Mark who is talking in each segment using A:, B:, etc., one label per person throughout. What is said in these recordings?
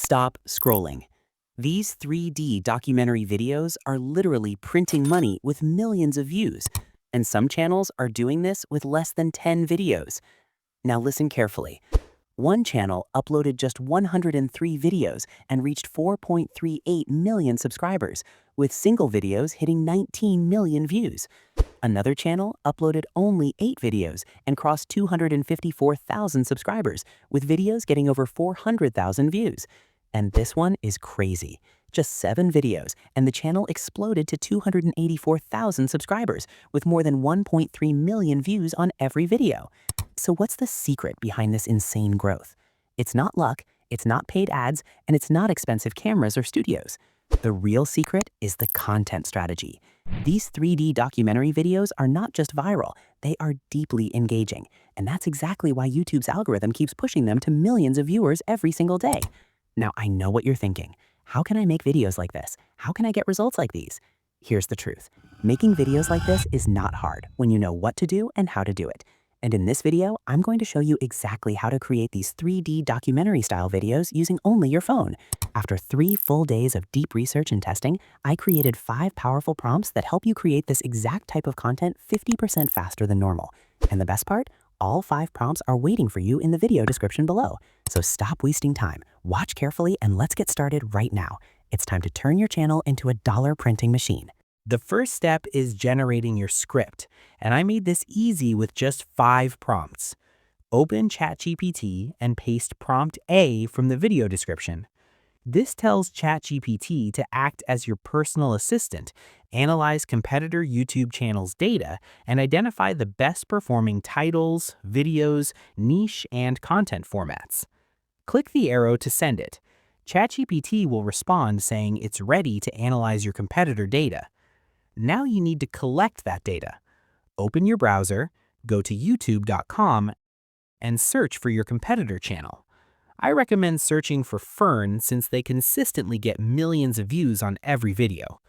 A: Stop scrolling. These 3D documentary videos are literally printing money with millions of views, and some channels are doing this with less than 10 videos. Now listen carefully. One channel uploaded just 103 videos and reached 4.38 million subscribers, with single videos hitting 19 million views. Another channel uploaded only 8 videos and crossed 254,000 subscribers, with videos getting over 400,000 views. And this one is crazy. Just 7 videos, and the channel exploded to 284,000 subscribers, with more than 1.3 million views on every video. So what's the secret behind this insane growth? It's not luck, it's not paid ads, and it's not expensive cameras or studios. The real secret is the content strategy. These 3D documentary videos are not just viral, they are deeply engaging. And that's exactly why YouTube's algorithm keeps pushing them to millions of viewers every single day. Now, I know what you're thinking. How can I make videos like this? How can I get results like these? Here's the truth. Making videos like this is not hard when you know what to do and how to do it. And in this video, I'm going to show you exactly how to create these 3D documentary-style videos using only your phone. After 3 full days of deep research and testing, I created 5 powerful prompts that help you create this exact type of content 50% faster than normal. And the best part? All 5 prompts are waiting for you in the video description below. So stop wasting time, watch carefully, and let's get started right now. It's time to turn your channel into a dollar printing machine. The first step is generating your script, and I made this easy with just 5 prompts. Open ChatGPT and paste prompt A from the video description. This tells ChatGPT to act as your personal assistant, analyze competitor YouTube channels' data, and identify the best performing titles, videos, niche, and content formats. Click the arrow to send it. ChatGPT will respond saying it's ready to analyze your competitor data. Now you need to collect that data. Open your browser, go to youtube.com, and search for your competitor channel. I recommend searching for Fern since they consistently get millions of views on every video.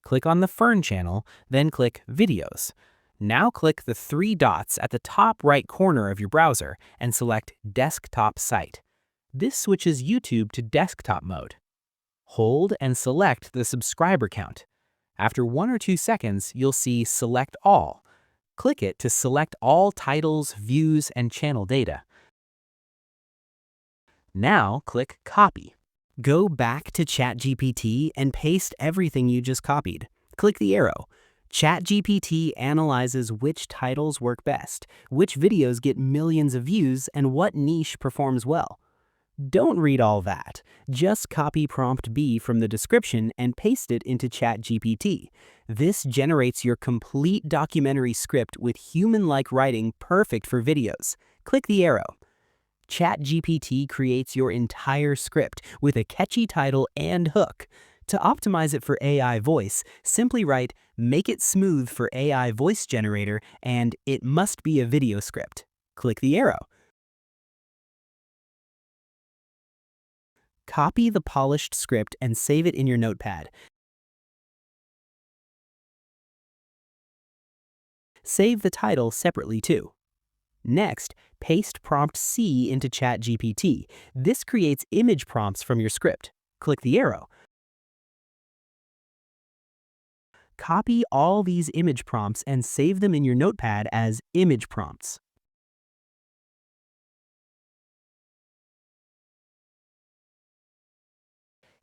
A: Click on the Fern channel, then click Videos. Now click the 3 dots at the top right corner of your browser and select Desktop Site. This switches YouTube to desktop mode. Hold and select the subscriber count. After 1 or 2 seconds, you'll see Select All. Click it to select all titles, views, and channel data. Now click Copy. Go back to ChatGPT and paste everything you just copied. Click the arrow. ChatGPT analyzes which titles work best, which videos get millions of views, and what niche performs well. Don't read all that. Just copy prompt B from the description and paste it into ChatGPT. This generates your complete documentary script with human-like writing perfect for videos. Click the arrow. ChatGPT creates your entire script with a catchy title and hook. To optimize it for AI voice, simply write "Make it smooth for AI voice generator" and "It must be a video script." Click the arrow. Copy the polished script and save it in your notepad. Save the title separately too. Next, paste prompt C into ChatGPT. This creates image prompts from your script. Click the arrow. Copy all these image prompts and save them in your notepad as image prompts.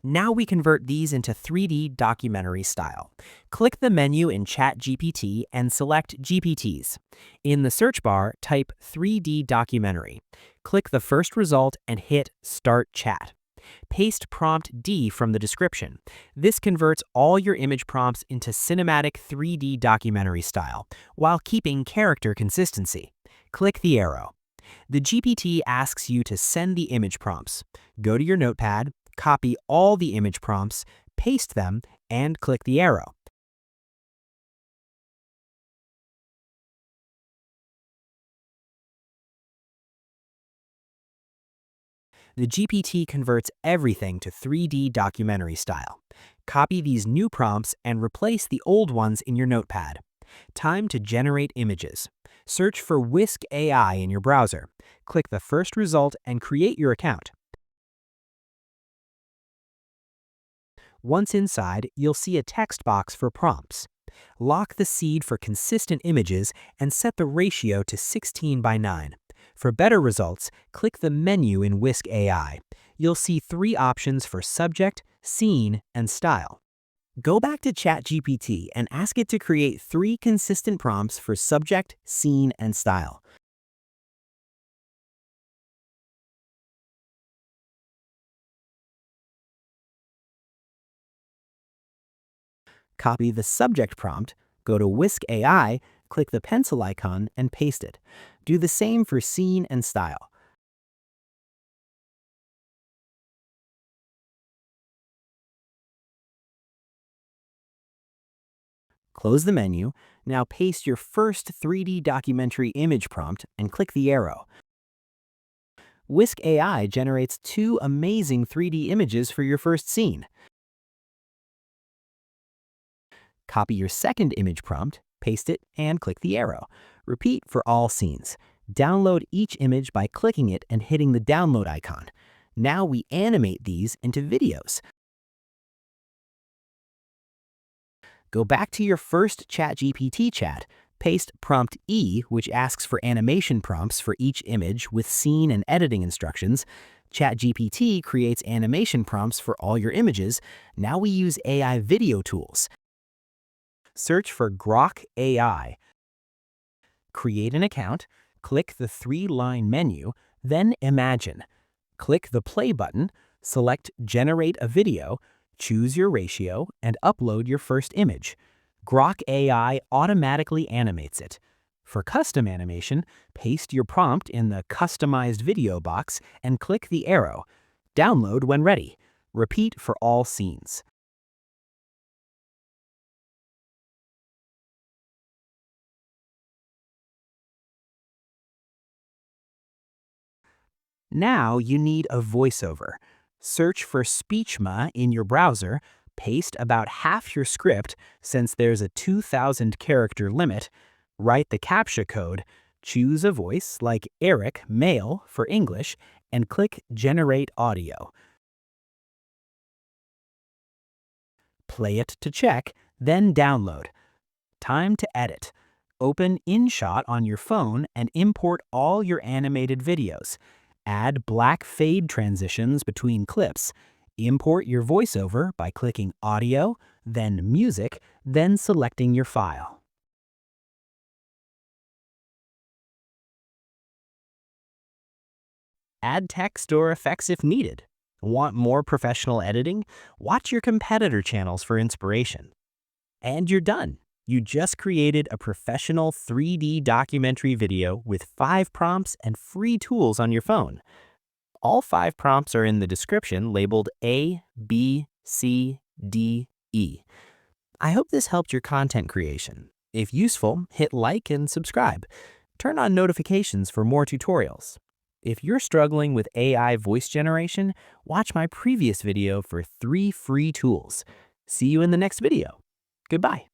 A: Now we convert these into 3D documentary style. Click the menu in ChatGPT and select GPTs. In the search bar, type 3D documentary. Click the first result and hit Start Chat. Paste prompt D from the description. This converts all your image prompts into cinematic 3D documentary style, while keeping character consistency. Click the arrow. The GPT asks you to send the image prompts. Go to your notepad, copy all the image prompts, paste them, and click the arrow. The GPT converts everything to 3D documentary style. Copy these new prompts and replace the old ones in your notepad. Time to generate images. Search for Whisk AI in your browser. Click the first result and create your account.
B: Once inside, you'll see a text box for prompts. Lock the seed for consistent images and set the ratio to 16:9. For better results, click the menu in Whisk AI. You'll see 3 options for subject, scene, and style. Go back to ChatGPT and ask it to create 3 consistent prompts for subject, scene, and style. Copy the subject prompt, go to Whisk AI, click the pencil icon, and paste it. Do the same for scene and style. Close the menu. Now paste your first 3D documentary image prompt and click the arrow. Whisk AI generates 2 amazing 3D images for your first scene. Copy your second image prompt, paste it, and click the arrow. Repeat for all scenes. Download each image by clicking it and hitting the download icon. Now we animate these into videos. Go back to your first ChatGPT chat, paste prompt E, which asks for animation prompts for each image with scene and editing instructions. ChatGPT creates animation prompts for all your images. Now we use AI video tools. Search for Grok AI. Create an account, click the 3-line menu, then Imagine. Click the play button, select Generate a Video, choose your ratio, and upload your first image. Grok AI automatically animates it. For custom animation, paste your prompt in the Customized Video box and click the arrow. Download when ready. Repeat for all scenes. Now you need a voiceover. Search for Speechma in your browser, paste about half your script since there's a 2,000 character limit, write the CAPTCHA code, choose a voice like Eric, male, for English, and click Generate Audio. Play it to check, then download. Time to edit. Open InShot on your phone and import all your animated videos. Add black fade transitions between clips. Import your voiceover by clicking Audio, then Music, then selecting your file. Add text or effects if needed. Want more professional editing? Watch your competitor channels for inspiration. And you're done. You just created a professional 3D documentary video with 5 prompts and free tools on your phone. All 5 prompts are in the description labeled A, B, C, D, E. I hope this helped your content creation. If useful, hit like and subscribe. Turn on notifications for more tutorials. If you're struggling with AI voice generation, watch my previous video for 3 free tools. See you in the next video. Goodbye.